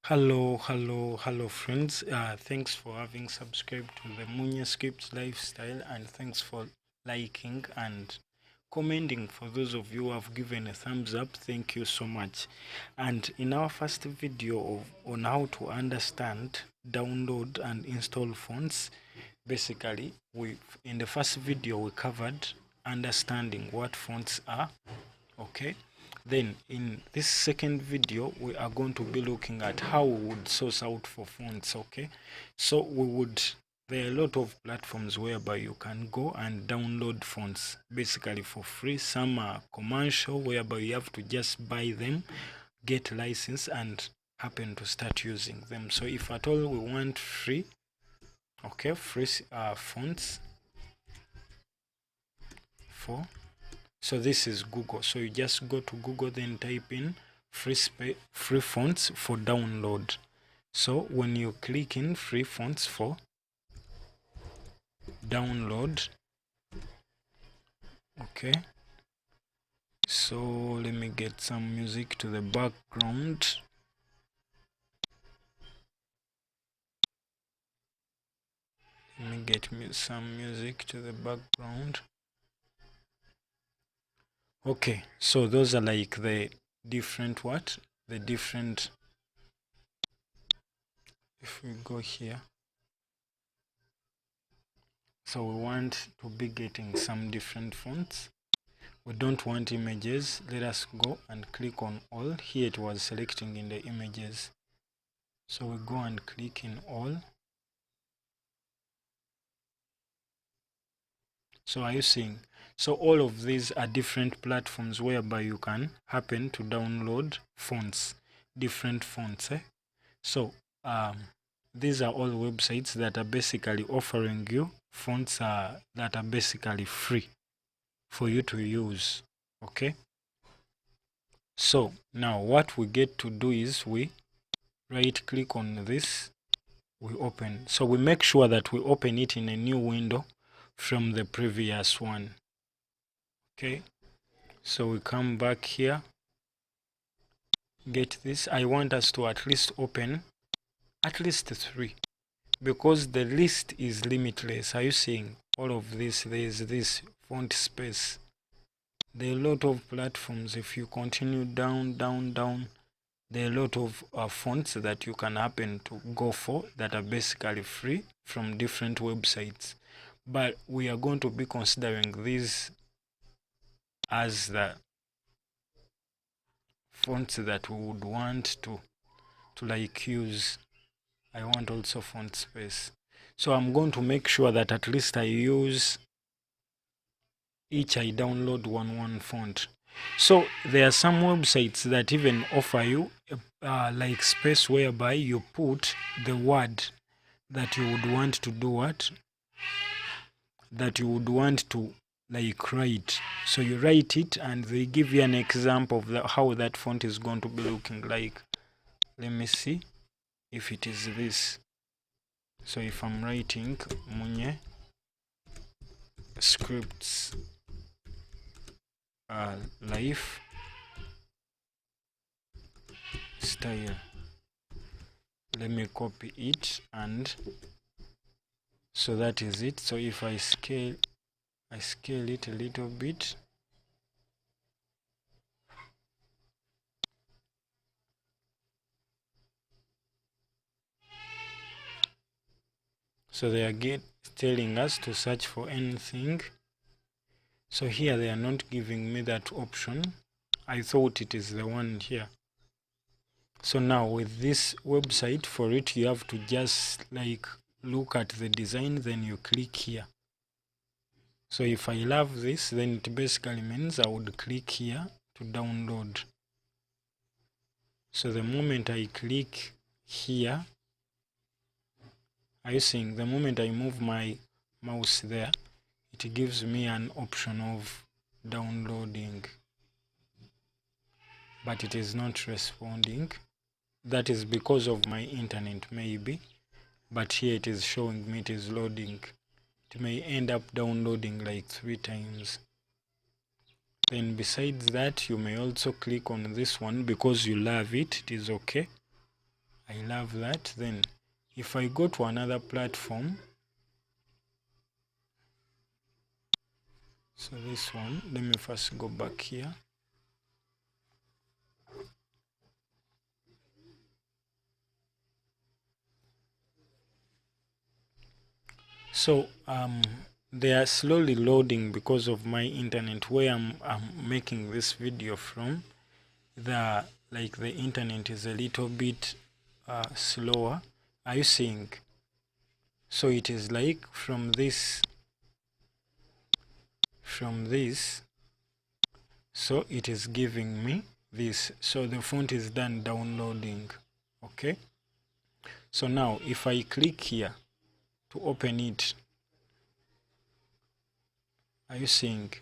Hello friends. Thanks for having subscribed to the Munya Scripts lifestyle, and thanks for liking and commenting. For those of you who have given a thumbs up, thank you so much. And in our first video on how to understand, download and install fonts, basically in the first video we covered understanding what fonts are. Okay, then in this second video we are going to be looking at how we would source out for fonts. Okay, so there are a lot of platforms whereby you can go and download fonts basically for free. Some are commercial whereby you have to just buy them, get license, and happen to start using them. So if at all we want free, okay, free fonts for, so this is Google. So you just go to Google, then type in free fonts for download. So when you click in free fonts for download, okay, so let me get some music to the background. Let me get some music to the background. Okay, so those are like the different if we go here, so we want to be getting some different fonts. We don't want images. Let us go and click on all. Here it was selecting in the images, so we go and click in all. So are you seeing? So all of these are different platforms whereby you can happen to download fonts, different fonts. So these are all websites that are basically offering you fonts that are basically free for you to use. Okay, so now what we get to do is we right click on this, we open. So we make sure that we open it in a new window from the previous one. Okay, so we come back here, get this. I want us to at least open at least 3 because the list is limitless. Are you seeing all of this? There is this font space. There are a lot of platforms. If you continue down, there are a lot of fonts that you can happen to go for that are basically free from different websites. But we are going to be considering these as the fonts that we would want to like use. I want also font space. So I'm going to make sure that at least I use I download one font. So there are some websites that even offer you like space whereby you put the word that you would want to do what? That you would want to like write. So you write it and they give you an example of how that font is going to be looking like. Let me see if it is this. So if I'm writing Munye scripts life style, let me copy it, and so that is it. So if I scale it a little bit, so they are telling us to search for anything. So here they are not giving me that option. I thought it is the one here. So now with this website, for it you have to just like look at the design, then you click here. So if I love this, then it basically means I would click here to download. So the moment I click here, are you seeing? The moment I move my mouse there, it gives me an option of downloading, but it is not responding. That is because of my internet maybe, but here it is showing me it is loading. It may end up downloading like 3 times. Then besides that, you may also click on this one because you love it. It is okay. I love that. Then if I go to another platform, so this one, let me first go back here. So they are slowly loading because of my internet where I'm making this video from. The internet is a little bit slower. Are you seeing? So it is like from this, so it is giving me this. So the font is done downloading. Okay, so now if I click here to open it, are you seeing?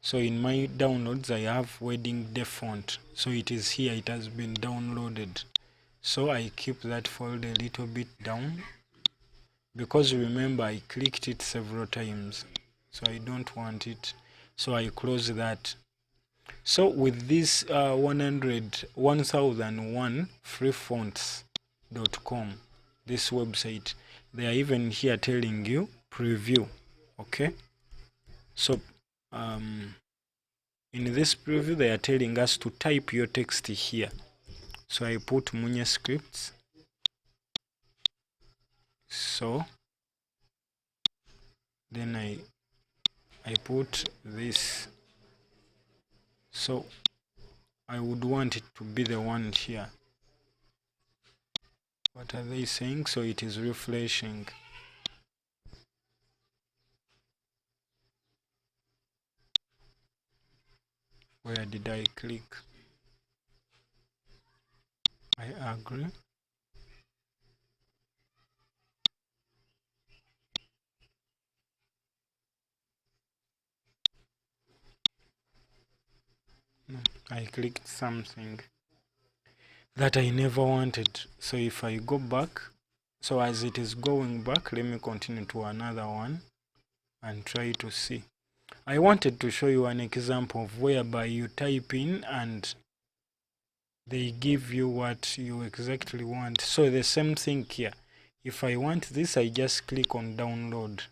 So in my downloads I have wedding day font, so it is here, it has been downloaded. So I keep that folder a little bit down because remember I clicked it several times, so I don't want it, so I close that. So with this 1001 freefonts.com, this website, they are even here telling you preview. Okay, so in this preview they are telling us to type your text here. So I put MUCIAN scripts. So then I put this. So I would want it to be the one here. What are they saying? So it is refreshing. Where did I click? I agree. No, I clicked something that I never wanted. So if I go back, so as it is going back, let me continue to another one and try to see. I wanted to show you an example of whereby you type in and they give you what you exactly want. So the same thing here. If I want this, I just click on download.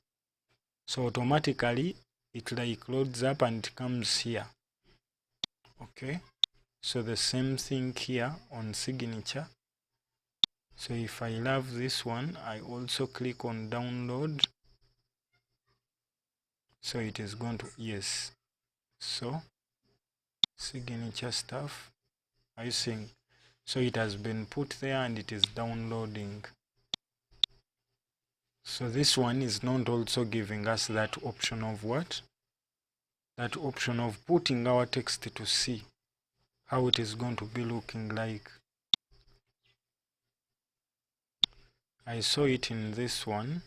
So automatically it like loads up and it comes here. Okay, so the same thing here on signature. So if I love this one, I also click on download. So it is going to, yes. So signature stuff, are you seeing? So it has been put there and it is downloading. So this one is not also giving us that option of what? That option of putting our text to see how it is going to be looking like. I saw it in this one.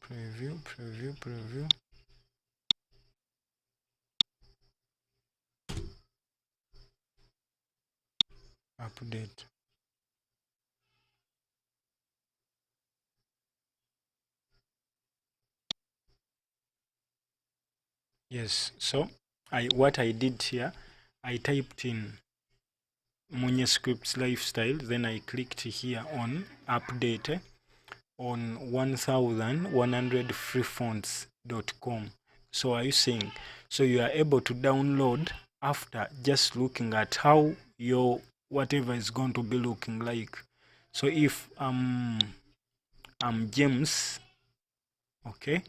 Preview. Update. Yes, so what I did here, I typed in MUCIAN scripts lifestyle, then I clicked here on update on 1100freefonts.com. So are you seeing? So you are able to download after just looking at how your whatever is going to be looking like. So if I'm James, okay,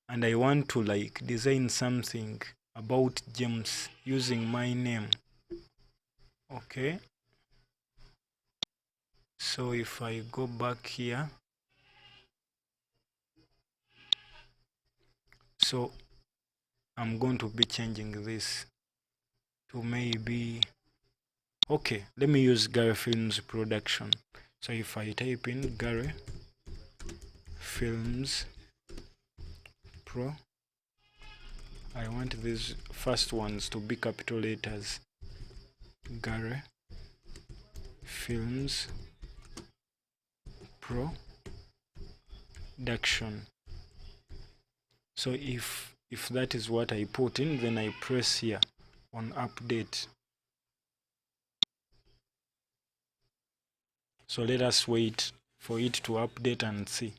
and I want to like design something about James using my name, okay, so if I go back here, so I'm going to be changing this to maybe, okay, let me use Gary Films Production. So if I type in Gary Films Pro, I want these first ones to be capital letters. Gary Films Production. So if that is what I put in, then I press here on update. So let us wait for it to update and see.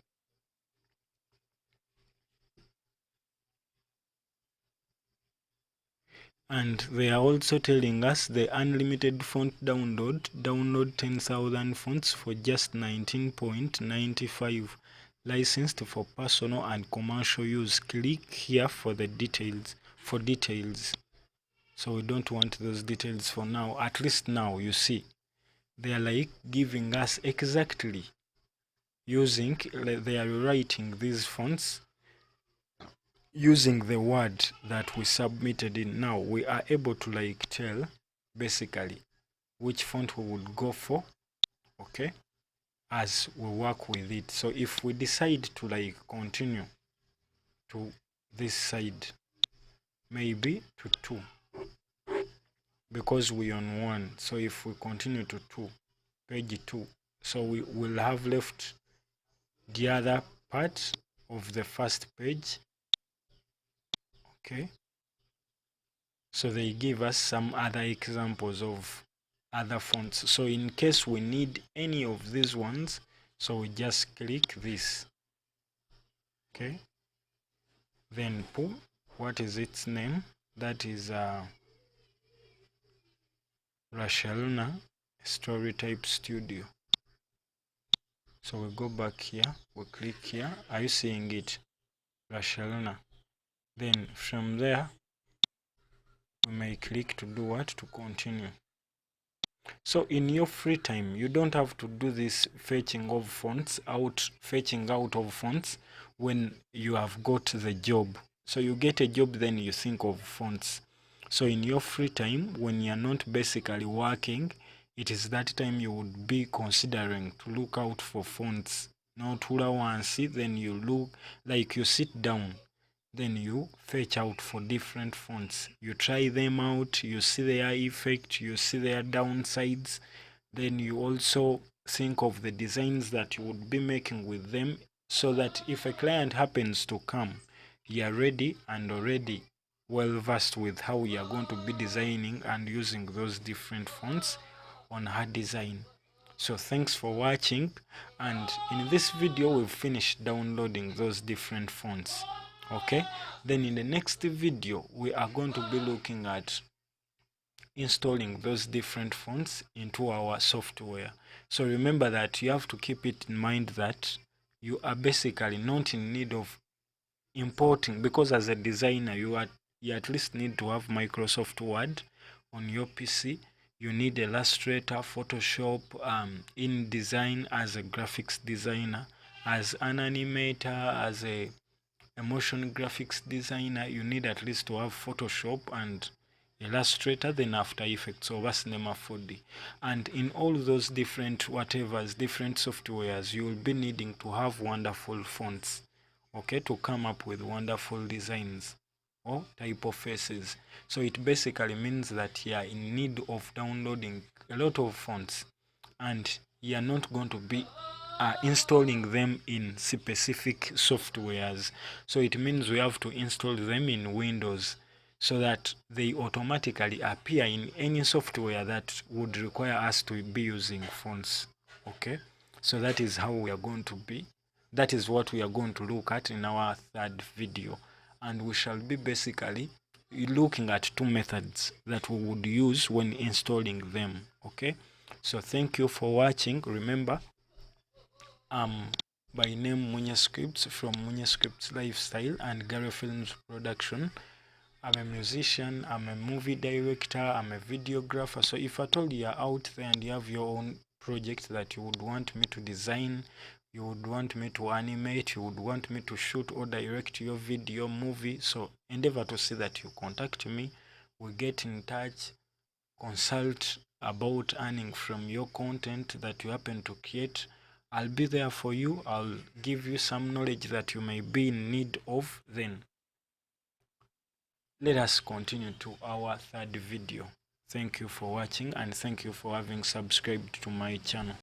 And they are also telling us the unlimited font download 10,000 fonts for just 19.95, licensed for personal and commercial use. Click here for the details. So we don't want those details for now. At least now you see they are like giving us exactly using, they are writing these fonts using the word that we submitted in. Now we are able to like tell basically which font we would go for, okay, as we work with it. So if we decide to like continue to this side, maybe to 2, because we on 1, so if we continue to 2, page 2, so we will have left the other part of the first page, okay. So they give us some other examples of other fonts. So in case we need any of these ones, so we just click this, okay. Then boom, what is its name? That is Rashalna Story Type Studio. So we go back here, we click here. Are you seeing it? Rashalna. Then from there we may click to do what? To continue. So in your free time, you don't have to do this fetching out of fonts when you have got the job. So you get a job, then you think of fonts. So in your free time, when you're not basically working, it is that time you would be considering to look out for fonts. Not once, then you look, like you sit down, then you fetch out for different fonts. You try them out, you see their effect, you see their downsides, then you also think of the designs that you would be making with them, so that if a client happens to come, you are ready and already well versed with how you are going to be designing and using those different fonts on her design. So thanks for watching, and in this video we've finished downloading those different fonts, okay. Then in the next video we are going to be looking at installing those different fonts into our software. So remember that you have to keep it in mind that you are basically not in need of importing, because as a designer you at least need to have Microsoft Word on your PC. You need Illustrator, Photoshop, InDesign as a graphics designer, as an animator, as a motion graphics designer. You need at least to have Photoshop and Illustrator, then After Effects or Cinema 4D. And in all those different different softwares, you will be needing to have wonderful fonts, okay, to come up with wonderful designs or typefaces. So it basically means that you are in need of downloading a lot of fonts, and you are not going to be installing them in specific softwares. So it means we have to install them in Windows, so that they automatically appear in any software that would require us to be using fonts, okay. So that is how we are going to be, that is what we are going to look at in our third video, and we shall be basically looking at 2 methods that we would use when installing them, okay. So thank you for watching. Remember, by name Munya Scripts from Munya Scripts Lifestyle and Gary Films Production. I'm a musician, I'm a movie director, I'm a videographer. So if at all you're out there and you have your own project that you would want me to design, you would want me to animate, you would want me to shoot or direct your video, movie, so endeavor to see that you contact me. We get in touch, consult about earning from your content that you happen to create. I'll be there for you. I'll give you some knowledge that you may be in need of. Then let us continue to our third video. Thank you for watching, and thank you for having subscribed to my channel.